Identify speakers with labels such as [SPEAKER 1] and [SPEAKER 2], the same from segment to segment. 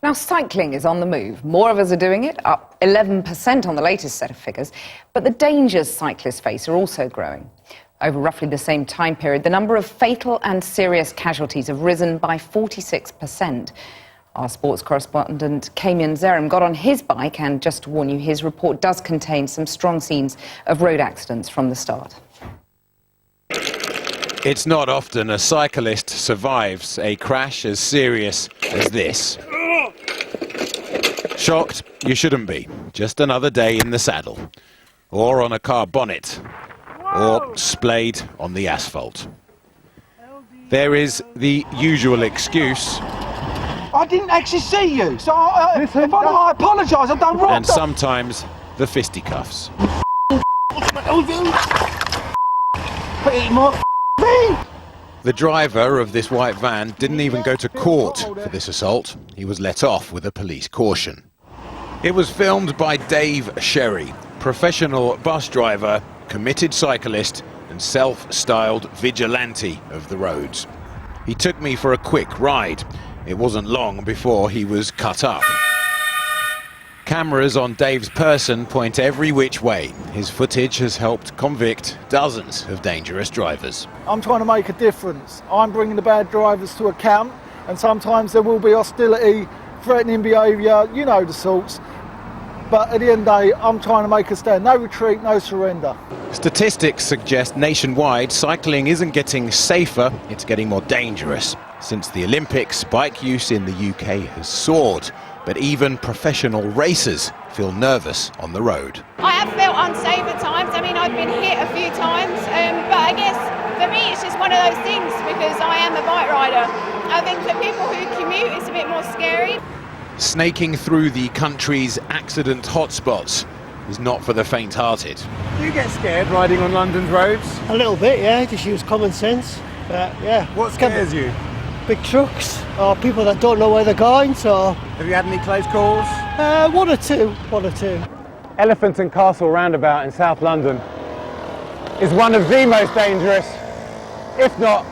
[SPEAKER 1] Now, cycling is on the move. More of us are doing it, up 11% on the latest set of figures. But the dangers cyclists face are also growing. Over roughly the same time period, the number of fatal and serious casualties have risen by 46%. Our sports correspondent, Kamian Zerim, got on his bike, and just to warn you, his report does contain some strong scenes of road accidents from the start.
[SPEAKER 2] It's not often a cyclist survives a crash as serious as this. Shocked? You shouldn't be. Just another day in the saddle. Or on a car bonnet. Or splayed on the asphalt. There is the usual excuse.
[SPEAKER 3] I didn't actually see you, so I apologise, I've done wrong.
[SPEAKER 2] And sometimes the fisticuffs. The driver of this white van didn't even go to court for this assault. He was let off with a police caution. It was filmed by Dave Sherry, professional bus driver, committed cyclist and self-styled vigilante of the roads. He took me for a quick ride. It wasn't long before he was cut up. Cameras on Dave's person point every which way. His footage has helped convict dozens of dangerous drivers.
[SPEAKER 3] I'm trying to make a difference. I'm bringing the bad drivers to account, and sometimes there will be hostility, threatening behaviour, you know the sorts. But at the end of the day, I'm trying to make a stand. No retreat, no surrender.
[SPEAKER 2] Statistics suggest nationwide cycling isn't getting safer, it's getting more dangerous. Since the Olympics, bike use in the UK has soared. But even professional racers feel nervous on the road.
[SPEAKER 4] I have felt unsafe at times. I mean, I've been hit a few times, but I guess for me it's just one of those things because I am a bike rider. I think for people who commute it's a bit more scary.
[SPEAKER 2] Snaking through the country's accident hotspots is not for the faint-hearted.
[SPEAKER 5] Do you get scared riding on London's roads?
[SPEAKER 6] A little bit, yeah, just use common sense. But yeah.
[SPEAKER 5] What scares you?
[SPEAKER 6] Big trucks or people that don't know where they're going, so...
[SPEAKER 5] Have you had any close calls?
[SPEAKER 6] One or two.
[SPEAKER 5] Elephant and Castle roundabout in South London is one of the most dangerous, if not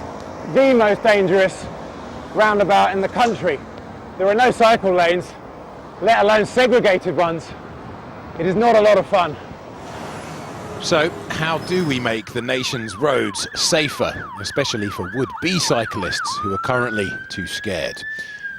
[SPEAKER 5] the most dangerous roundabout in the country. There are no cycle lanes, let alone segregated ones. It is not a lot of fun.
[SPEAKER 2] So, how do we make the nation's roads safer, especially for would-be cyclists who are currently too scared?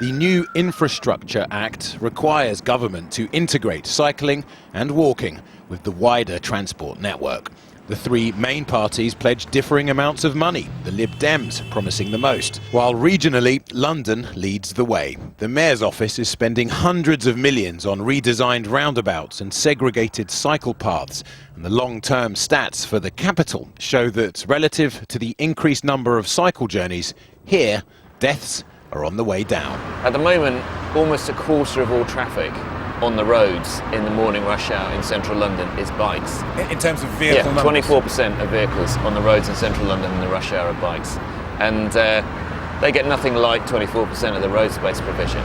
[SPEAKER 2] The new Infrastructure Act requires government to integrate cycling and walking with the wider transport network. The three main parties pledge differing amounts of money, the Lib Dems promising the most, while regionally London leads the way. The Mayor's office is spending hundreds of millions on redesigned roundabouts and segregated cycle paths, and the long-term stats for the capital show that relative to the increased number of cycle journeys, here deaths are on the way down.
[SPEAKER 7] At the moment, almost a quarter of all traffic on the roads in the morning rush hour in central London is bikes.
[SPEAKER 5] In terms of vehicle numbers?
[SPEAKER 7] 24% of vehicles on the roads in central London in the rush hour are bikes. And they get nothing like 24% of the road space provision.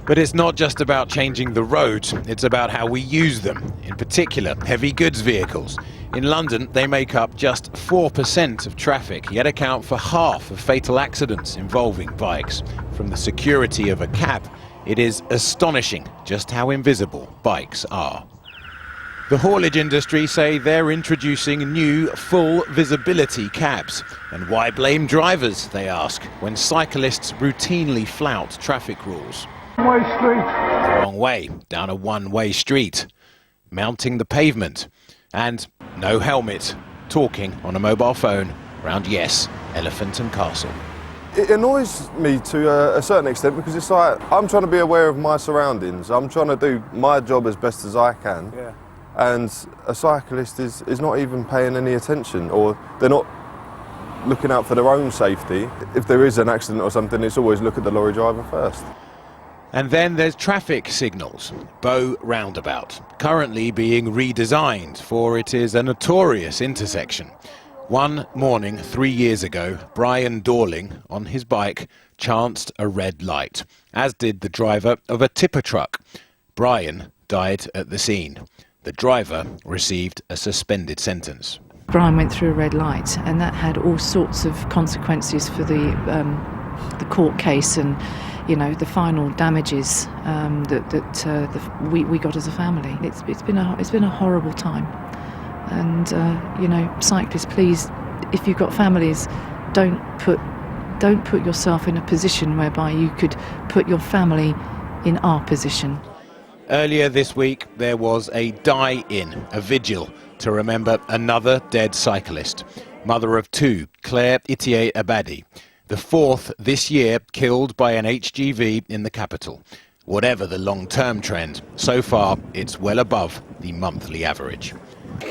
[SPEAKER 2] But it's not just about changing the roads, it's about how we use them, in particular heavy goods vehicles. In London, they make up just 4% of traffic, yet account for half of fatal accidents involving bikes. From the security of a cab, it is astonishing just how invisible bikes are. The haulage industry say they're introducing new full visibility cabs. And why blame drivers, they ask, when cyclists routinely flout traffic rules?
[SPEAKER 3] One-way street.
[SPEAKER 2] Wrong way, down a one-way street. Mounting the pavement. And no helmet, talking on a mobile phone around, yes, Elephant and Castle.
[SPEAKER 8] It annoys me to a certain extent because it's like I'm trying to be aware of my surroundings. I'm trying to do my job as best as I can.
[SPEAKER 5] Yeah.
[SPEAKER 8] And a cyclist is not even paying any attention, or they're not looking out for their own safety. If there is an accident or something, it's always look at the lorry driver first.
[SPEAKER 2] And then there's traffic signals. Bow Roundabout, currently being redesigned, for it is a notorious intersection. One morning 3 years ago, Brian Dorling, on his bike, chanced a red light, as did the driver of a tipper truck. Brian died at the scene. The driver received a suspended sentence.
[SPEAKER 9] Brian went through a red light, and that had all sorts of consequences for the court case, and you know, the final damages we got as a family. It's been a horrible time, and you know, cyclists, please, if you've got families, don't put yourself in a position whereby you could put your family in our position.
[SPEAKER 2] Earlier this week, there was a die-in, a vigil, to remember another dead cyclist. Mother of two, Claire Itier Abadi. The fourth this year killed by an HGV in the capital. Whatever the long-term trend, so far it's well above the monthly average.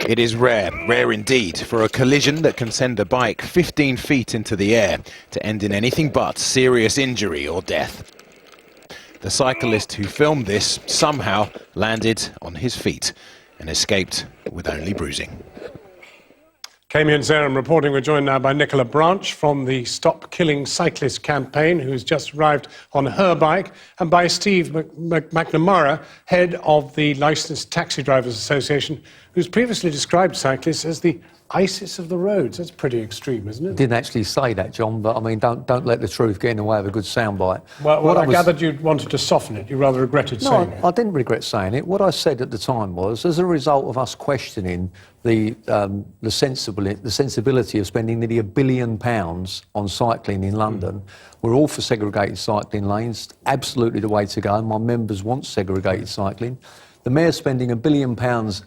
[SPEAKER 2] It is rare indeed, for a collision that can send a bike 15 feet into the air to end in anything but serious injury or death. The cyclist who filmed this somehow landed on his feet and escaped with only bruising.
[SPEAKER 10] Kami and Sarah reporting. We're joined now by Nicola Branch from the Stop Killing Cyclists campaign, who's just arrived on her bike, and by Steve McNamara, head of the Licensed Taxi Drivers Association, who's previously described cyclists as the ISIS of the roads. That's pretty extreme, isn't it?
[SPEAKER 11] Didn't actually say that, John, but I mean, don't let the truth get in the way of a good soundbite.
[SPEAKER 10] Well, I gathered you wanted to soften it. You rather regretted saying it.
[SPEAKER 11] No, I didn't regret saying it. What I said at the time was, as a result of us questioning the sensibility of spending nearly £1 billion on cycling in London, we're all for segregated cycling lanes, absolutely the way to go. My members want segregated cycling. The Mayor's spending £1 billion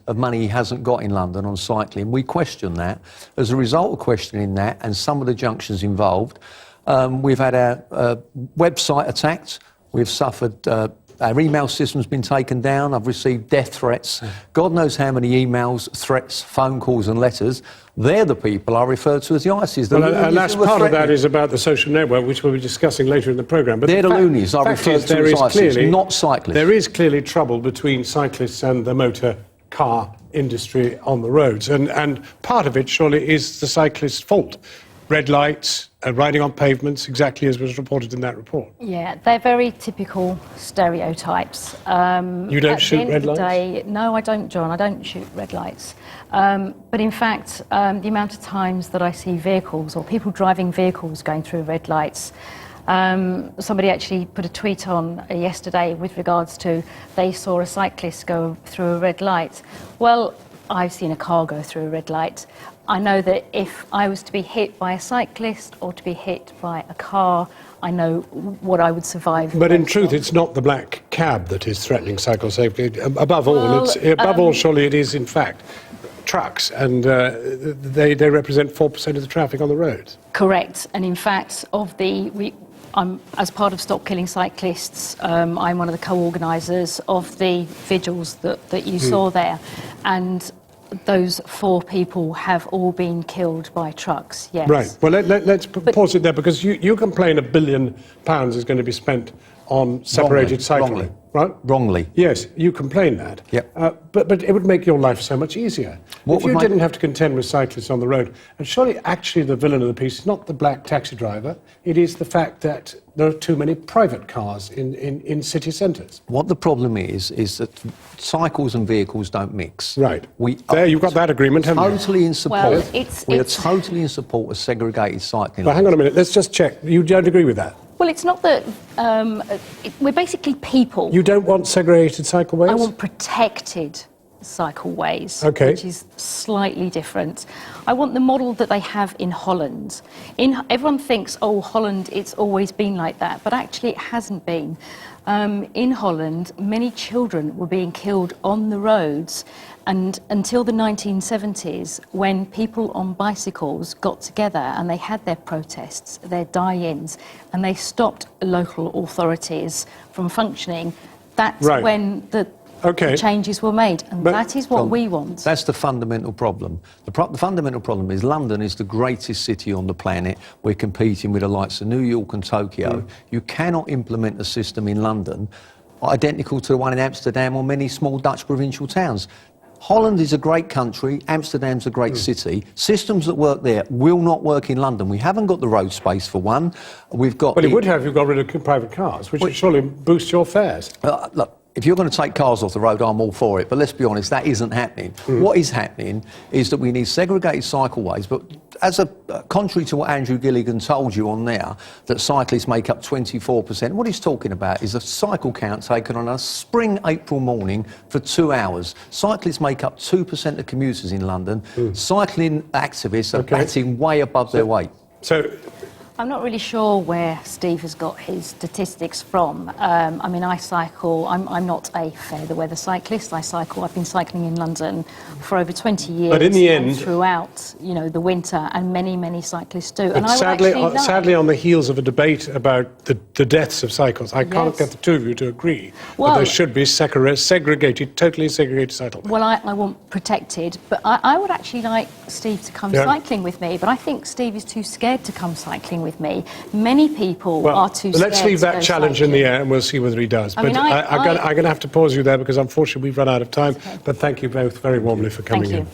[SPEAKER 11] of money he hasn't got in London on cycling. We question that. As a result of questioning that and some of the junctions involved, we've had our website attacked. We've suffered, our email system's been taken down. I've received death threats. God knows how many emails, threats, phone calls and letters. They're the people I refer to as the ISIS.
[SPEAKER 10] Well, and that's part of that is about the social network, which we'll be discussing later in the programme. But
[SPEAKER 11] they're the loonies I refer to as ISIS, not cyclists.
[SPEAKER 10] There is clearly trouble between cyclists and the motor car industry on the roads. And part of it, surely, is the cyclist's fault. Red lights, riding on pavements, exactly as was reported in that report.
[SPEAKER 12] Yeah, they're very typical stereotypes.
[SPEAKER 10] You don't shoot red lights?
[SPEAKER 12] No, I don't, John. I don't shoot red lights. But in fact, the amount of times that I see vehicles or people driving vehicles going through red lights, somebody actually put a tweet on yesterday with regards to they saw a cyclist go through a red light. Well, I've seen a car go through a red light. I know that if I was to be hit by a cyclist or to be hit by a car, I know what I would survive.
[SPEAKER 10] But in truth, it's not the black cab that is threatening cycle safety. Above all, surely it is, in fact, trucks, and they represent 4% of the traffic on the roads.
[SPEAKER 12] Correct. And in fact, as part of Stop Killing Cyclists, I'm one of the co-organisers of the vigils that you saw there. And those 4 people have all been killed by trucks, yes.
[SPEAKER 10] Right. Well, let's pause it there, because you complain £1 billion is going to be spent on separated cycling. Right?
[SPEAKER 11] Wrongly.
[SPEAKER 10] Yes, you complain that.
[SPEAKER 11] Yep.
[SPEAKER 10] But it would make your life so much easier if you didn't have to contend with cyclists on the road. And surely, actually, the villain of the piece is not the black taxi driver. It is the fact that there are too many private cars in city centres.
[SPEAKER 11] What the problem is that cycles and vehicles don't mix.
[SPEAKER 10] Right. You've got that agreement, haven't you?
[SPEAKER 11] Totally in support. We are totally in support of segregated cycling.
[SPEAKER 10] Well, hang on a minute. Let's just check. You don't agree with that?
[SPEAKER 12] Well, it's not that we're basically people.
[SPEAKER 10] You don't want segregated cycleways?
[SPEAKER 12] I want protected cycleways, which is slightly different. I want the model that they have in Holland. Everyone thinks, oh, Holland, it's always been like that, but actually it hasn't been. In Holland, many children were being killed on the roads, and until the 1970s, when people on bicycles got together and they had their protests, their die-ins, and they stopped local authorities from functioning, that's when the changes were made, and that is what we want.
[SPEAKER 11] That's the fundamental problem. The fundamental problem is London is the greatest city on the planet. We're competing with the likes of New York and Tokyo. You cannot implement a system in London identical to the one in Amsterdam or many small Dutch provincial towns. Holland is a great country, Amsterdam's a great city. Systems that work there will not work in London. We haven't got the road space for one. We've got...
[SPEAKER 10] Well, it would have if you got rid of private cars, which would surely boost your fares.
[SPEAKER 11] Look, If you're going to take cars off the road, I'm all for it. But let's be honest, that isn't happening. What is happening is that we need segregated cycleways. But contrary to what Andrew Gilligan told you on there, that cyclists make up 24%, what he's talking about is a cycle count taken on a spring April morning for 2 hours. Cyclists make up 2% of commuters in London. Cycling activists are batting way above their weight.
[SPEAKER 10] So
[SPEAKER 12] I'm not really sure where Steve has got his statistics from. I mean, I cycle. I'm not a fair-the-weather cyclist. I've been cycling in London for over 20 years.
[SPEAKER 10] But in the end,
[SPEAKER 12] throughout, you know, the winter, and many cyclists do.
[SPEAKER 10] But
[SPEAKER 12] and I
[SPEAKER 10] sadly, on the heels of a debate about the deaths of cycles, I can't get the two of you to agree that there should be segregated, totally segregated cycleways.
[SPEAKER 12] Well, I want protected, but I would actually like Steve to come cycling with me. But I think Steve is too scared to come cycling with me. Many people are too scared.
[SPEAKER 10] Let's leave that challenge in the air and we'll see whether he does. I'm going to have to pause you there because unfortunately we've run out of time. But thank you both very warmly for coming in.